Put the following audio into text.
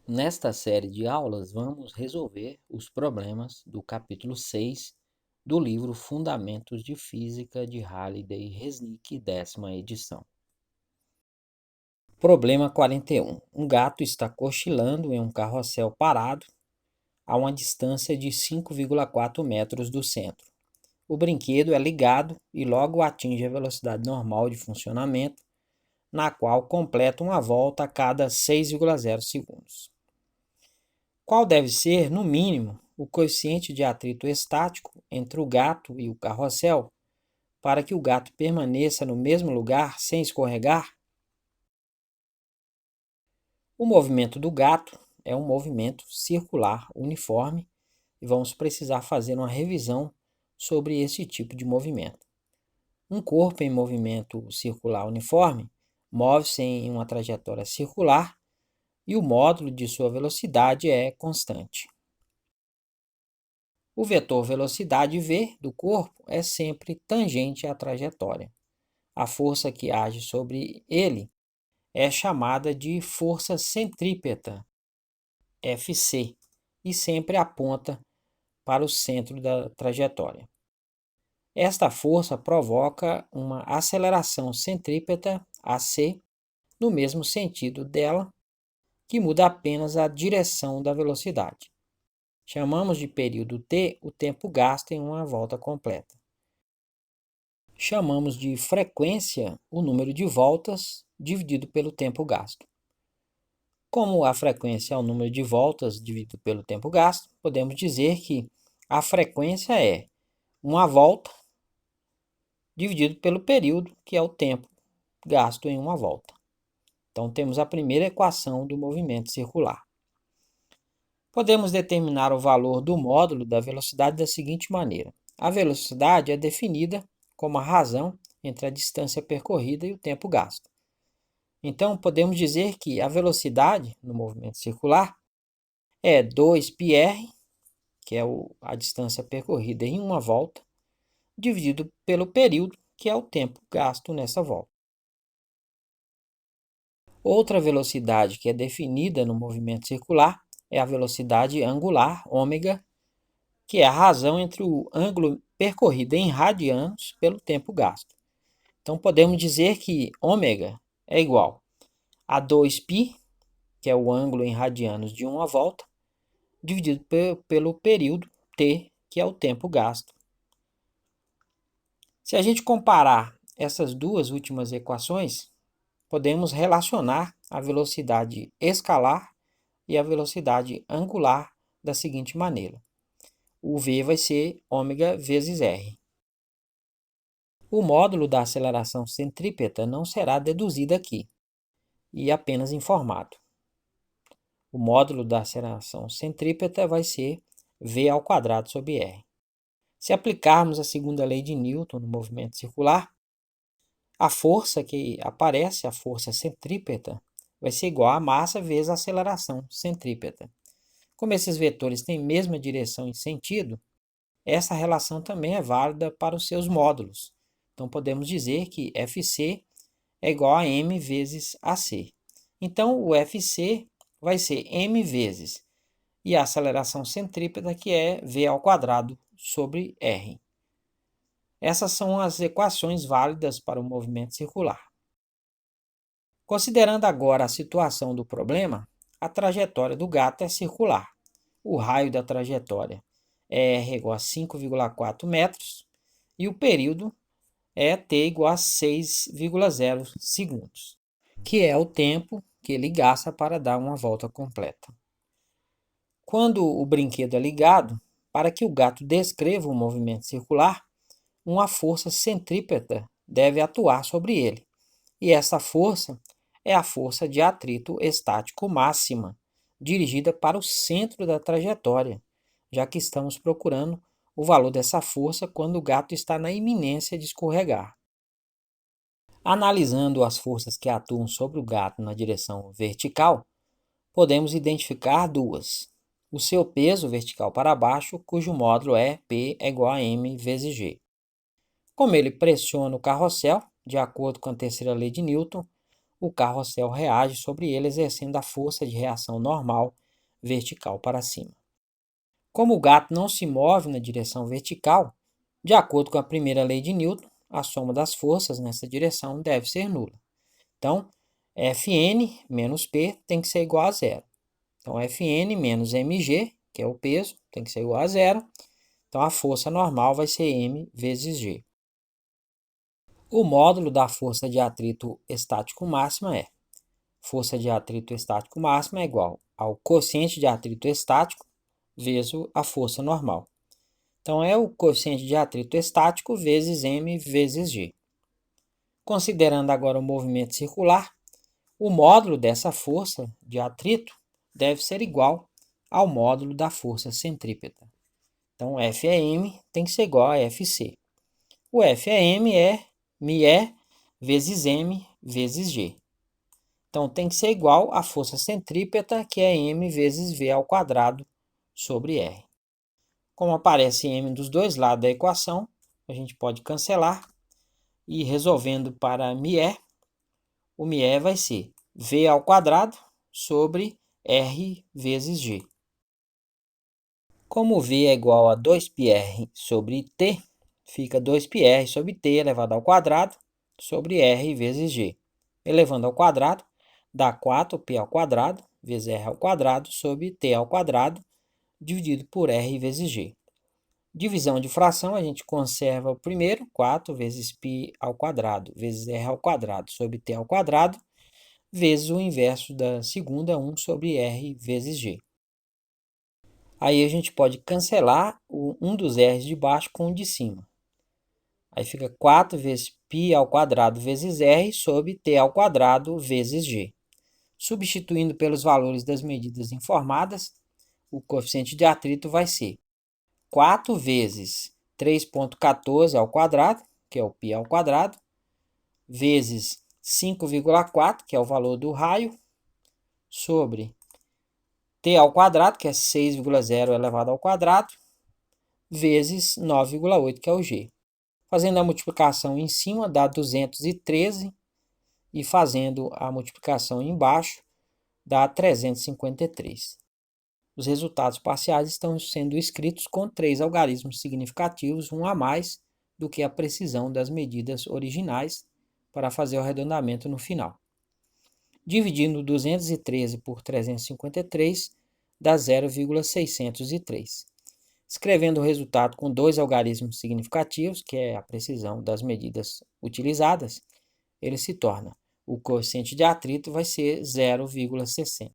Nesta série de aulas, vamos resolver os problemas do capítulo 6 do livro Fundamentos de Física de Halliday e Resnick, 10ª edição. Problema 41. Um gato está cochilando em um carrossel parado a uma distância de 5,4 metros do centro. O brinquedo é ligado e logo atinge a velocidade normal de funcionamento, na qual completa uma volta a cada 6,0 segundos. Qual deve ser, no mínimo, o coeficiente de atrito estático entre o gato e o carrossel para que o gato permaneça no mesmo lugar sem escorregar? O movimento do gato é um movimento circular uniforme e vamos precisar fazer uma revisão sobre esse tipo de movimento. Um corpo em movimento circular uniforme move-se em uma trajetória circular e o módulo de sua velocidade é constante. O vetor velocidade v do corpo é sempre tangente à trajetória. A força que age sobre ele é chamada de força centrípeta, Fc, e sempre aponta para o centro da trajetória. Esta força provoca uma aceleração centrípeta, AC, no mesmo sentido dela, que muda apenas a direção da velocidade. Chamamos de período t o tempo gasto em uma volta completa. Chamamos de frequência o número de voltas dividido pelo tempo gasto. Como a frequência é o número de voltas dividido pelo tempo gasto, podemos dizer que a frequência é uma volta dividido pelo período, que é o tempo gasto em uma volta. Então, temos a primeira equação do movimento circular. Podemos determinar o valor do módulo da velocidade da seguinte maneira. A velocidade é definida como a razão entre a distância percorrida e o tempo gasto. Então, podemos dizer que a velocidade no movimento circular é 2πr, que é a distância percorrida em uma volta, dividido pelo período, que é o tempo gasto nessa volta. Outra velocidade que é definida no movimento circular é a velocidade angular, ômega, que é a razão entre o ângulo percorrido em radianos pelo tempo gasto. Então, podemos dizer que ômega é igual a 2π, que é o ângulo em radianos de uma volta, dividido pelo período t, que é o tempo gasto. Se a gente comparar essas duas últimas equações, podemos relacionar a velocidade escalar e a velocidade angular da seguinte maneira. O v vai ser ômega vezes r. O módulo da aceleração centrípeta não será deduzido aqui, e apenas informado. O módulo da aceleração centrípeta vai ser v² sobre r. Se aplicarmos a segunda lei de Newton no movimento circular, a força que aparece, a força centrípeta, vai ser igual a massa vezes a aceleração centrípeta. Como esses vetores têm mesma direção e sentido, essa relação também é válida para os seus módulos. Então, podemos dizer que Fc é igual a m vezes AC. Então, o Fc vai ser m vezes, e a aceleração centrípeta, que é v² sobre r. Essas são as equações válidas para o movimento circular. Considerando agora a situação do problema, a trajetória do gato é circular. O raio da trajetória é r igual a 5,4 metros e o período é t igual a 6,0 segundos, que é o tempo que ele gasta para dar uma volta completa. Quando o brinquedo é ligado, para que o gato descreva o movimento circular, uma força centrípeta deve atuar sobre ele, e essa força é a força de atrito estático máxima, dirigida para o centro da trajetória, já que estamos procurando o valor dessa força quando o gato está na iminência de escorregar. Analisando as forças que atuam sobre o gato na direção vertical, podemos identificar duas. O seu peso vertical para baixo, cujo módulo é P é igual a m vezes g. Como ele pressiona o carrossel, de acordo com a terceira lei de Newton, o carrossel reage sobre ele, exercendo a força de reação normal vertical para cima. Como o gato não se move na direção vertical, de acordo com a primeira lei de Newton, a soma das forças nessa direção deve ser nula. Então, Fn menos P tem que ser igual a zero. Então, Fn menos mg, que é o peso, tem que ser igual a zero. Então, a força normal vai ser m vezes g. O módulo da força de atrito estático máxima é: força de atrito estático máxima é igual ao coeficiente de atrito estático vezes a força normal. Então, é o coeficiente de atrito estático vezes m vezes g. Considerando agora o movimento circular, o módulo dessa força de atrito deve ser igual ao módulo da força centrípeta. Então, F é m, tem que ser igual a Fc. O F é m, é μe vezes m vezes g. Então, tem que ser igual à força centrípeta, que é m vezes v ao quadrado sobre r. Como aparece m dos dois lados da equação, a gente pode cancelar e resolvendo para μe, o μe vai ser v ao quadrado sobre r vezes g. Como v é igual a 2πr sobre t, fica 2πr sobre t elevado ao quadrado sobre r vezes g. Elevando ao quadrado, dá 4p ao quadrado vezes r ao quadrado sobre t ao quadrado, dividido por r vezes g. Divisão de fração, a gente conserva o primeiro, 4 vezes π ao quadrado vezes r ao quadrado sobre t ao quadrado, vezes o inverso da segunda, 1 sobre r vezes g. Aí a gente pode cancelar um dos r's de baixo com o de cima. Aí fica 4 vezes π ao quadrado vezes r sobre t ao quadrado vezes g. Substituindo pelos valores das medidas informadas, o coeficiente de atrito vai ser 4 vezes 3,14 ao quadrado, que é o π ao quadrado, vezes 5,4, que é o valor do raio, sobre t ao quadrado, que é 6,0 elevado ao quadrado, vezes 9,8, que é o g. Fazendo a multiplicação em cima dá 213 e fazendo a multiplicação embaixo dá 353. Os resultados parciais estão sendo escritos com 3 algarismos significativos, um a mais do que a precisão das medidas originais, para fazer o arredondamento no final. Dividindo 213 por 353 dá 0,603. Escrevendo o resultado com 2 algarismos significativos, que é a precisão das medidas utilizadas, ele se torna: o coeficiente de atrito vai ser 0,60.